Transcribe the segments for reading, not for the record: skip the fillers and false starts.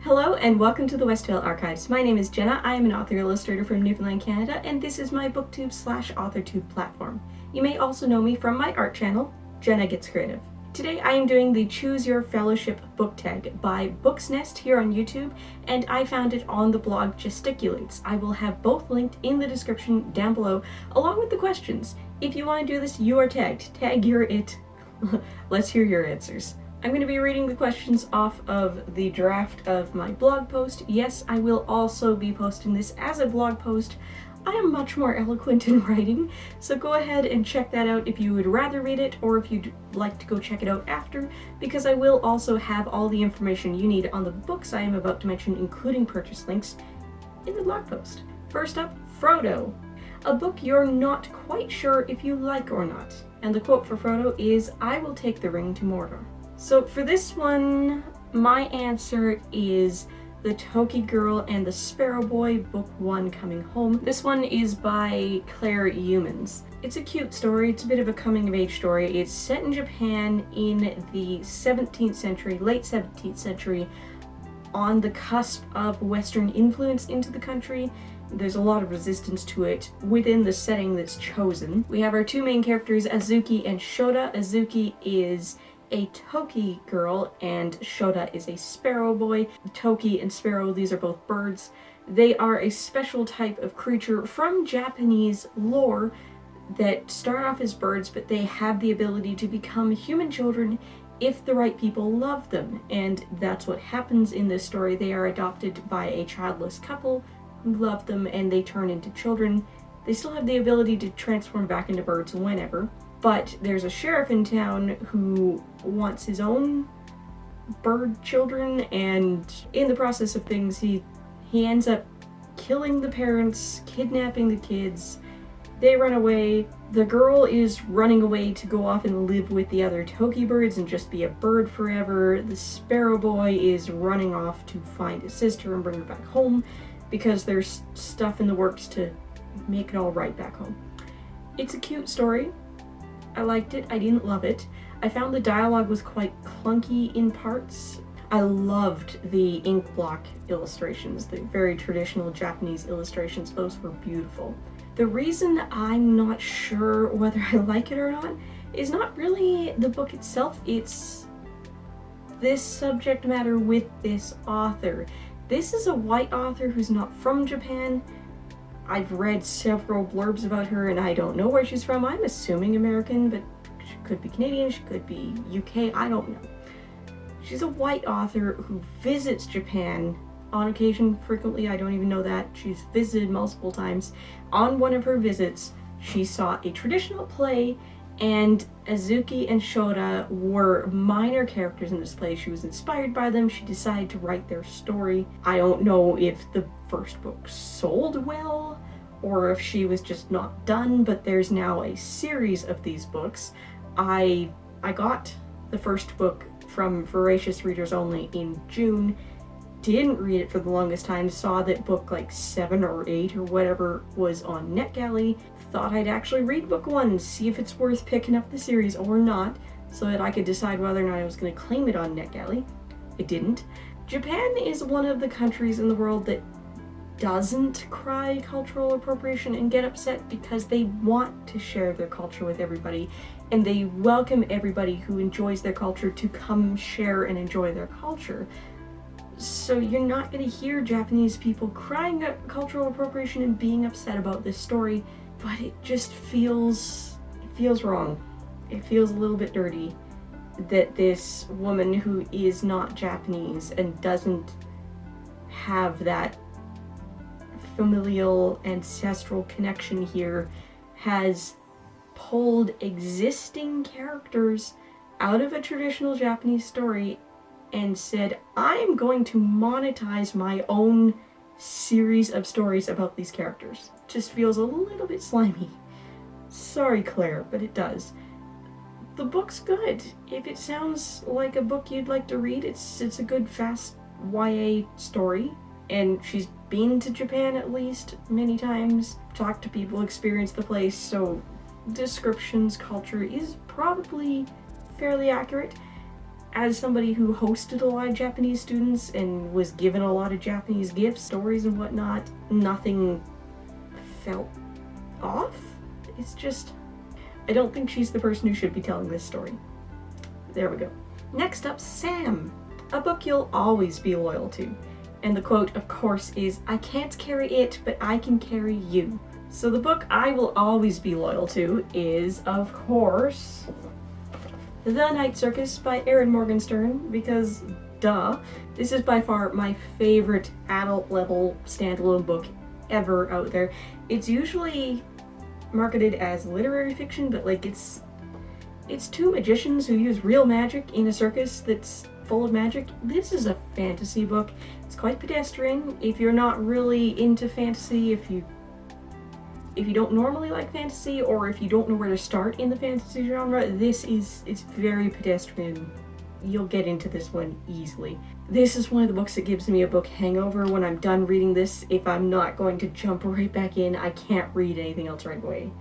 Hello and welcome to the Westveil Archives. My name is Jenna. I am an author-illustrator from Newfoundland, Canada, and this is my BookTube/AuthorTube platform. You may also know me from my art channel, Jenna Gets Creative. Today I am doing the Choose Your Fellowship book tag by BooksNest here on YouTube, and I found it on the blog Jessticulates. I will have both linked in the description down below, along with the questions. If you want to do this, you are tagged. Tag your it. Let's hear your answers. I'm going to be reading the questions off of the draft of my blog post. Yes, I will also be posting this as a blog post. I am much more eloquent in writing, so go ahead and check that out if you would rather read it or if you'd like to go check it out after, because I will also have all the information you need on the books I am about to mention, including purchase links, in the blog post. First up, Frodo. A book you're not quite sure if you like or not. And the quote for Frodo is, "I will take the ring to Mordor." So for this one, my answer is The Toki-Girl and the Sparrow-Boy, Book 1 Coming Home. This one is by Claire Humans. It's a cute story. It's a bit of a coming-of-age story. It's set in Japan in the 17th century, late 17th century, on the cusp of Western influence into the country. There's a lot of resistance to it within the setting that's chosen. We have our two main characters, Azuki and Shota. Azuki is a toki-girl and Shota is a sparrow-boy. Toki and sparrow, these are both birds. They are a special type of creature from Japanese lore that start off as birds, but they have the ability to become human children if the right people love them. And that's what happens in this story. They are adopted by a childless couple who love them and they turn into children. They still have the ability to transform back into birds whenever. But there's a sheriff in town who wants his own bird children, and in the process of things, he ends up killing the parents, kidnapping the kids. They run away. The girl is running away to go off and live with the other toki birds and just be a bird forever. The sparrow boy is running off to find his sister and bring her back home because there's stuff in the works to make it all right back home. It's a cute story. I liked it. I didn't love it. I found the dialogue was quite clunky in parts. I loved the ink block illustrations, the very traditional Japanese illustrations. Those were beautiful. The reason I'm not sure whether I like it or not is not really the book itself, it's this subject matter with this author. This is a white author who's not from Japan. I've read several blurbs about her and I don't know where she's from. I'm assuming American, but she could be Canadian, she could be UK, I don't know. She's a white author who visits Japan on occasion, frequently, I don't even know that. She's visited multiple times. On one of her visits, she saw a traditional play and Azuki and Shota were minor characters in this play. She was inspired by them. She decided to write their story. I don't know if the first book sold well or if she was just not done, but there's now a series of these books. I got the first book from Voracious Readers Only in June. Didn't read it for the longest time, saw that book like 7 or 8 or whatever was on NetGalley, thought I'd actually read book 1, see if it's worth picking up the series or not, so that I could decide whether or not I was going to claim it on NetGalley. I didn't. Japan is one of the countries in the world that doesn't cry cultural appropriation and get upset because they want to share their culture with everybody, and they welcome everybody who enjoys their culture to come share and enjoy their culture. So you're not going to hear Japanese people crying at cultural appropriation and being upset about this story, but it just feels wrong. It feels a little bit dirty that this woman who is not Japanese and doesn't have that familial ancestral connection here has pulled existing characters out of a traditional Japanese story and said, I'm going to monetize my own series of stories about these characters. Just feels a little bit slimy. Sorry, Claire, but it does. The book's good. If it sounds like a book you'd like to read, it's a good, fast YA story. And she's been to Japan at least many times, talked to people, experienced the place, so descriptions, culture is probably fairly accurate. As somebody who hosted a lot of Japanese students and was given a lot of Japanese gifts, stories and whatnot, nothing felt off. It's just, I don't think she's the person who should be telling this story. There we go. Next up, Sam, a book you'll always be loyal to. And the quote, of course, is, "I can't carry it, but I can carry you." So the book I will always be loyal to is, of course, The Night Circus by Erin Morgenstern, because duh, this is by far my favorite adult-level standalone book ever out there. It's usually marketed as literary fiction, but like it's two magicians who use real magic in a circus that's full of magic. This is a fantasy book. It's quite pedestrian. If you're not really into fantasy, if you don't normally like fantasy, or if you don't know where to start in the fantasy genre, it's very pedestrian. You'll get into this one easily. This is one of the books that gives me a book hangover when I'm done reading this. If I'm not going to jump right back in, I can't read anything else right away.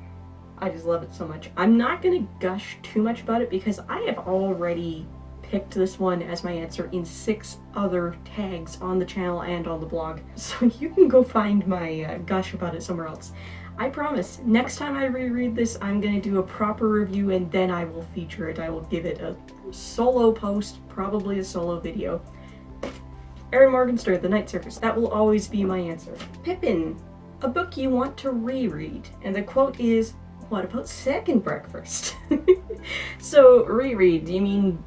I just love it so much. I'm not gonna gush too much about it because I have already picked this one as my answer in 6 other tags on the channel and on the blog. So you can go find my gush about it somewhere else. I promise, next time I reread this, I'm gonna do a proper review and then I will feature it. I will give it a solo post, probably a solo video. Erin Morgenstern, The Night Circus. That will always be my answer. Pippin, a book you want to reread. And the quote is, "What about second breakfast?" So, reread, do you mean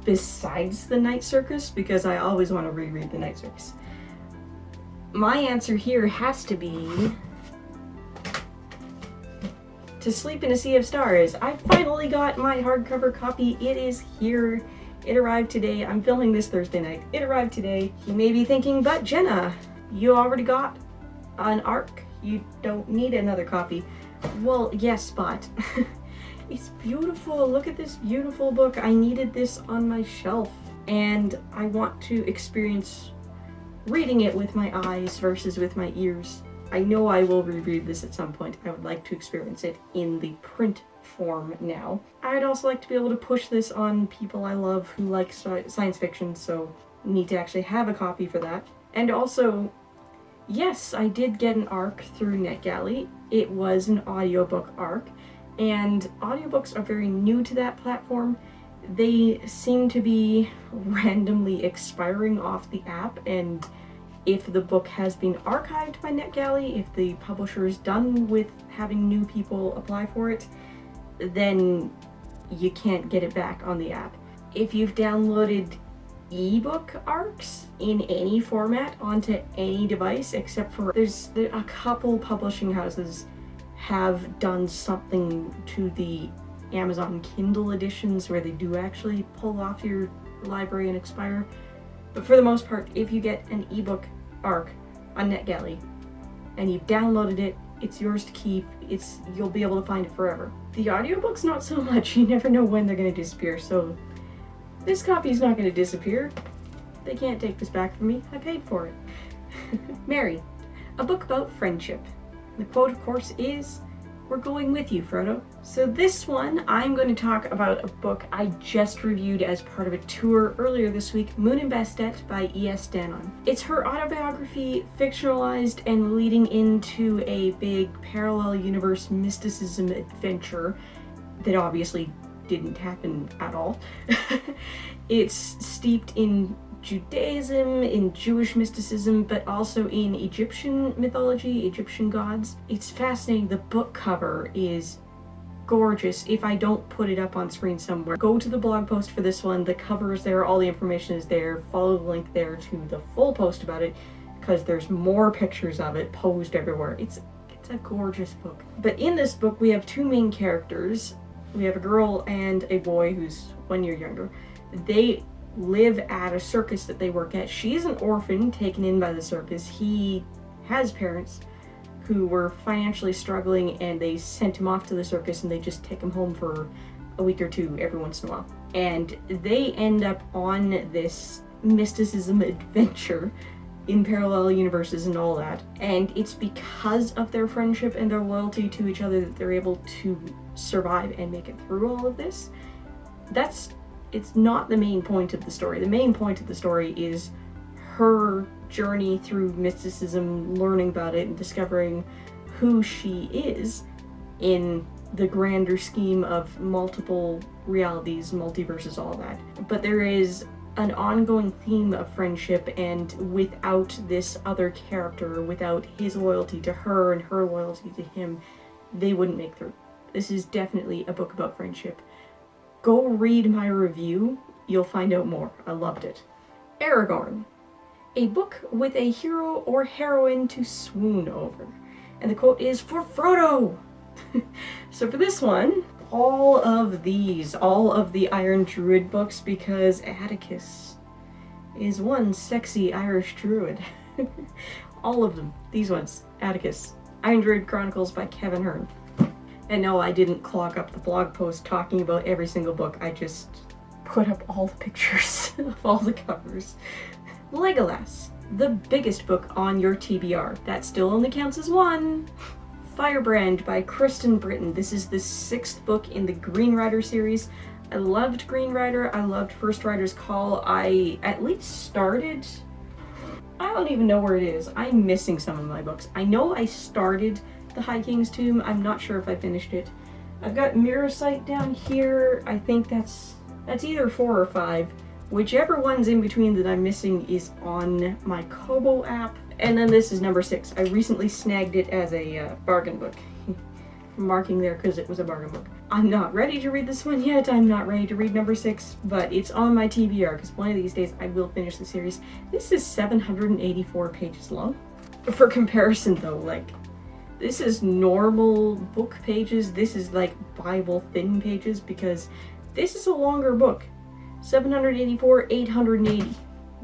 besides The Night Circus? Because I always want to reread The Night Circus. My answer here has to be To Sleep in a Sea of Stars. I finally got my hardcover copy. It is here. It arrived today. I'm filming this Thursday night. It arrived today. You may be thinking, but Jenna, you already got an ARC. You don't need another copy. Well, yes, but it's beautiful. Look at this beautiful book. I needed this on my shelf, and I want to experience reading it with my eyes versus with my ears. I know I will reread this at some point. I would like to experience it in the print form now. I'd also like to be able to push this on people I love who like science fiction, so need to actually have a copy for that. And also, yes, I did get an ARC through NetGalley. It was an audiobook ARC, and audiobooks are very new to that platform. They seem to be randomly expiring off the app, and if the book has been archived by NetGalley, if the publisher is done with having new people apply for it, then you can't get it back on the app. If you've downloaded ebook ARCs in any format onto any device, except for there's a couple publishing houses have done something to the Amazon Kindle editions where they do actually pull off your library and expire. But for the most part, if you get an ebook ARC on NetGalley and you've downloaded it, it's yours to keep. You'll be able to find it forever. The audiobooks, not so much. You never know when they're going to disappear, so this copy's not going to disappear. They can't take this back from me. I paid for it. Mary, a book about friendship. The quote, of course, is, "We're going with you, Frodo." So this one, I'm going to talk about a book I just reviewed as part of a tour earlier this week, Moon and Bastet by E.S. Danon. It's her autobiography, fictionalized and leading into a big parallel universe mysticism adventure that obviously didn't happen at all. It's steeped in Judaism, in Jewish mysticism, but also in Egyptian mythology, Egyptian gods. It's fascinating. The book cover is gorgeous. If I don't put it up on screen somewhere, go to the blog post for this one. The cover is there, all the information is there. Follow the link there to the full post about it, because there's more pictures of it posed everywhere. It's a gorgeous book. But in this book, we have 2 main characters. We have a girl and a boy who's 1 year younger. They live at a circus that they work at. She's an orphan taken in by the circus. He has parents who were financially struggling, and they sent him off to the circus, and they just take him home for a week or 2 every once in a while. And they end up on this mysticism adventure in parallel universes and all that. And it's because of their friendship and their loyalty to each other that they're able to survive and make it through all of this. That's it's not the main point of the story. The main point of the story is her journey through mysticism, learning about it, and discovering who she is in the grander scheme of multiple realities, multiverses, all that. But there is an ongoing theme of friendship, and without this other character, without his loyalty to her and her loyalty to him, they wouldn't make through. This is definitely a book about friendship. Go read my review, you'll find out more. I loved it. Aragorn. A book with a hero or heroine to swoon over. And the quote is, "For Frodo!" So for this one, all of the Iron Druid books, because Atticus is one sexy Irish druid. All of them. These ones. Atticus. Iron Druid Chronicles by Kevin Hearne. And no, I didn't clog up the blog post talking about every single book. I just put up all the pictures of all the covers. Legolas. The biggest book on your TBR. That still only counts as one. Firebrand by Kristen Britton. This is the 6th book in the Green Rider series. I loved Green Rider. I loved First Rider's Call. I at least started... I don't even know where it is. I'm missing some of my books. I know I started The High King's Tomb. I'm not sure if I finished it. I've got Mirror Sight down here. I think that's either 4 or 5. Whichever one's in between that I'm missing is on my Kobo app. And then this is number 6. I recently snagged it as a bargain book. Marking there because it was a bargain book. I'm not ready to read this one yet. I'm not ready to read number 6, but it's on my TBR because one of these days I will finish the series. This is 784 pages long. For comparison though, like, this is normal book pages. This is like Bible thin pages because this is a longer book. 784, 880.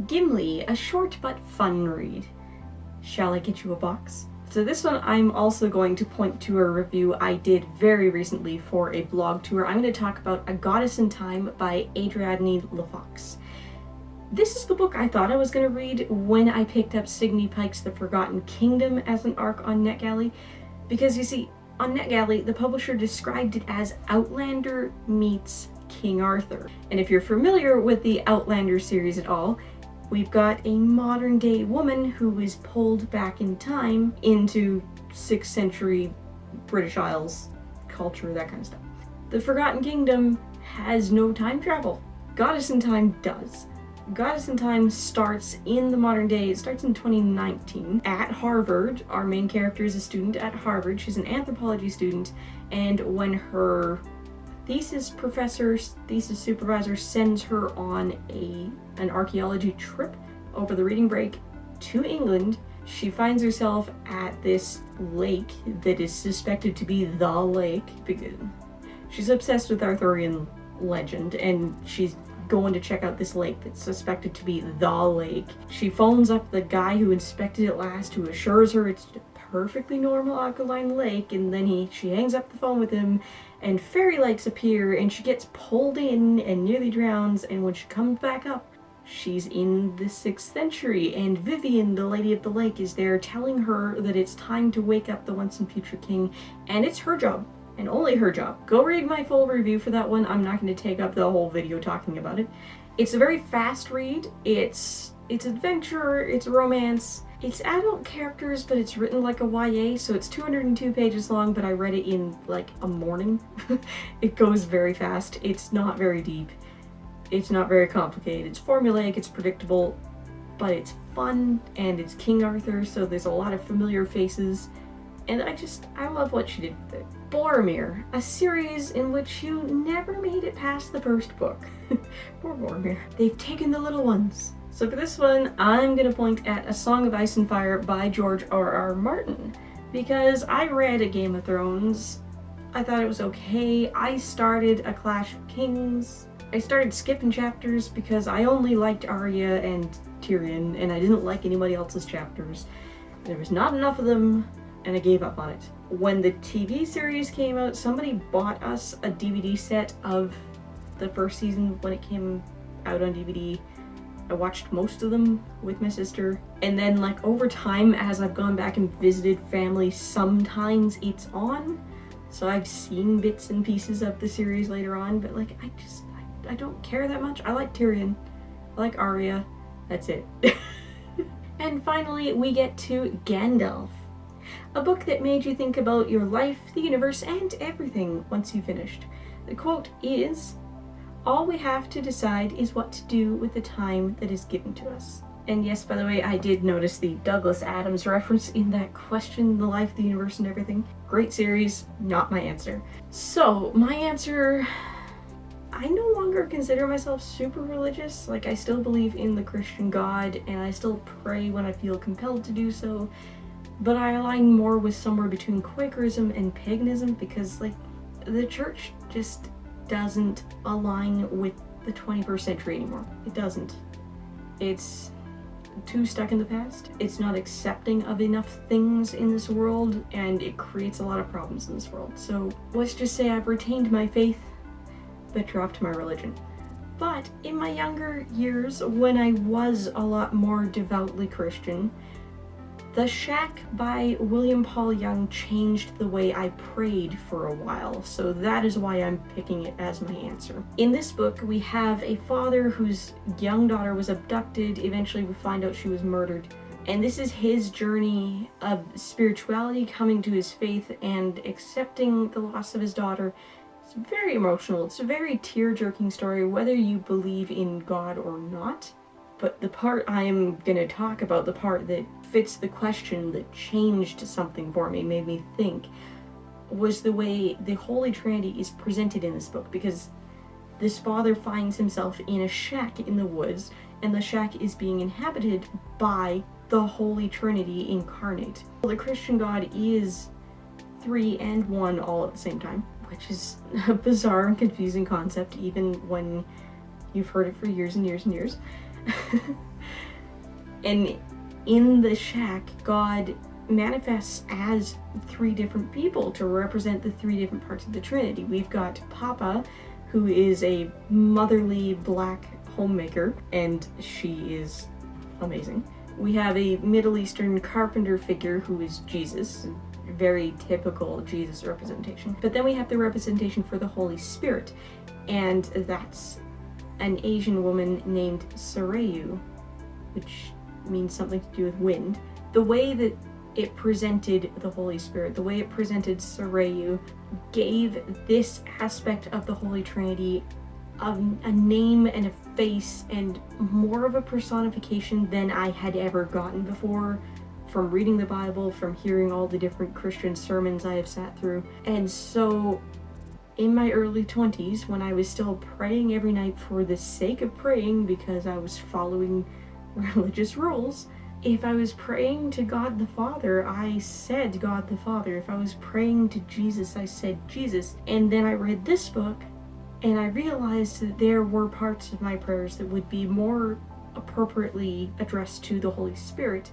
Gimli, a short but fun read. Shall I get you a box? So this one I'm also going to point to a review I did very recently for a blog tour. I'm going to talk about A Goddess in Time by Adrienne LaFox. This is the book I thought I was going to read when I picked up Signe Pike's The Forgotten Kingdom as an arc on NetGalley. Because you see, on NetGalley, the publisher described it as Outlander meets King Arthur. And if you're familiar with the Outlander series at all, we've got a modern day woman who is pulled back in time into 6th century British Isles culture, that kind of stuff. The Forgotten Kingdom has no time travel. Goddess in Time does. Goddess in Time starts in the modern day. It starts in 2019 at Harvard. Our main character is a student at Harvard. She's an anthropology student, and when her thesis supervisor sends her on an archaeology trip over the reading break to England, she finds herself at this lake that is suspected to be the lake because she's obsessed with Arthurian legend, and she's going to check out this lake that's suspected to be the lake. She phones up the guy who inspected it last, who assures her it's a perfectly normal alkaline lake, and then she hangs up the phone with him, and fairy lights appear, and she gets pulled in and nearly drowns, and when she comes back up, she's in the 6th century, and Vivian, the Lady of the Lake, is there telling her that it's time to wake up the once and future king, and it's her job, and only her job. Go read my full review for that one. I'm not going to take up the whole video talking about it. It's a very fast read. It's adventure, it's romance, it's adult characters, but it's written like a YA, so it's 202 pages long, but I read it in like a morning. It goes very fast. It's not very deep. It's not very complicated. It's formulaic, it's predictable, but it's fun, and it's King Arthur, so there's a lot of familiar faces, and I love what she did with it. Boromir, a series in which you never made it past the first book. Poor Boromir. They've taken the little ones. So for this one, I'm gonna point at A Song of Ice and Fire by George R.R. Martin, because I read A Game of Thrones. I thought it was okay. I started A Clash of Kings. I started skipping chapters because I only liked Arya and Tyrion, and I didn't like anybody else's chapters. There was not enough of them, and I gave up on it. When the TV series came out, somebody bought us a DVD set of the first season when it came out on DVD. I watched most of them with my sister, and then like over time, as I've gone back and visited family, sometimes it's on, so I've seen bits and pieces of the series later on, but like I I don't care that much. I like Tyrion. I like Arya. That's it. And finally, we get to Gandalf. A book that made you think about your life, the universe, and everything once you finished. The quote is, "All we have to decide is what to do with the time that is given to us." And yes, by the way, I did notice the Douglas Adams reference in that question, the life, the universe, and everything. Great series, not my answer. So, my answer, I no longer consider myself super religious. Like, I still believe in the Christian God, and I still pray when I feel compelled to do so, but I align more with somewhere between Quakerism and paganism because, like, the church just doesn't align with the 21st century anymore. It doesn't. It's too stuck in the past. It's not accepting of enough things in this world, and it creates a lot of problems in this world. So let's just say I've retained my faith, but dropped my religion. But in my younger years, when I was a lot more devoutly Christian, The Shack by William Paul Young changed the way I prayed for a while, so that is why I'm picking it as my answer. In this book, we have a father whose young daughter was abducted. Eventually we find out she was murdered. And this is his journey of spirituality, coming to his faith and accepting the loss of his daughter. It's very emotional. It's a very tear-jerking story, whether you believe in God or not. But the part I'm gonna talk about, the part that fits the question, that changed something for me, made me think, was the way the Holy Trinity is presented in this book. Because this father finds himself in a shack in the woods, and the shack is being inhabited by the Holy Trinity incarnate. The Christian God is 3 and 1 all at the same time, which is a bizarre and confusing concept, even when you've heard it for years and years and years. And in the shack, God manifests as 3 different people to represent the 3 different parts of the Trinity. We've got Papa, who is a motherly black homemaker, and she is amazing. We have a Middle Eastern carpenter figure who is Jesus, very typical Jesus representation. But then we have the representation for the Holy Spirit, and that's an Asian woman named Sarayu, which means something to do with wind. The way that it presented the Holy Spirit, the way it presented Sarayu, gave this aspect of the Holy Trinity a name and a face and more of a personification than I had ever gotten before from reading the Bible, from hearing all the different Christian sermons I have sat through. And so in my early 20s, when I was still praying every night for the sake of praying because I was following religious rules, if I was praying to God the Father, I said God the Father. If I was praying to Jesus, I said Jesus. And then I read this book, and I realized that there were parts of my prayers that would be more appropriately addressed to the Holy Spirit,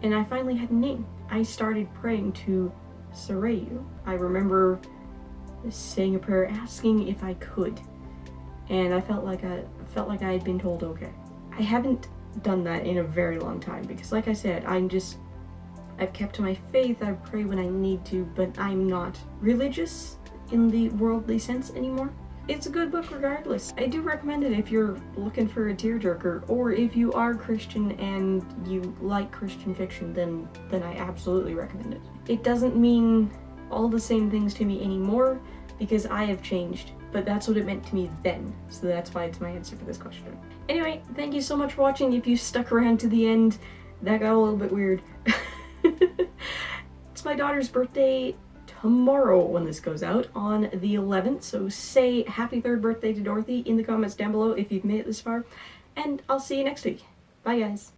and I finally had a name. I started praying to Sarayu. I remember saying a prayer asking if I could, and I felt like I had been told okay. I haven't done that in a very long time because, like I said, I've kept to my faith. I pray when I need to, but I'm not religious in the worldly sense anymore. It's a good book regardless. I do recommend it if you're looking for a tearjerker, or if you are Christian and you like Christian fiction, then I absolutely recommend it. It doesn't mean all the same things to me anymore because I have changed, but that's what it meant to me then, so that's why it's my answer for this question. Anyway, thank you so much for watching. If you stuck around to the end, that got a little bit weird. It's my daughter's birthday tomorrow when this goes out, on the 11th, so say happy 3rd birthday to Dorothy in the comments down below if you've made it this far, and I'll see you next week. Bye guys.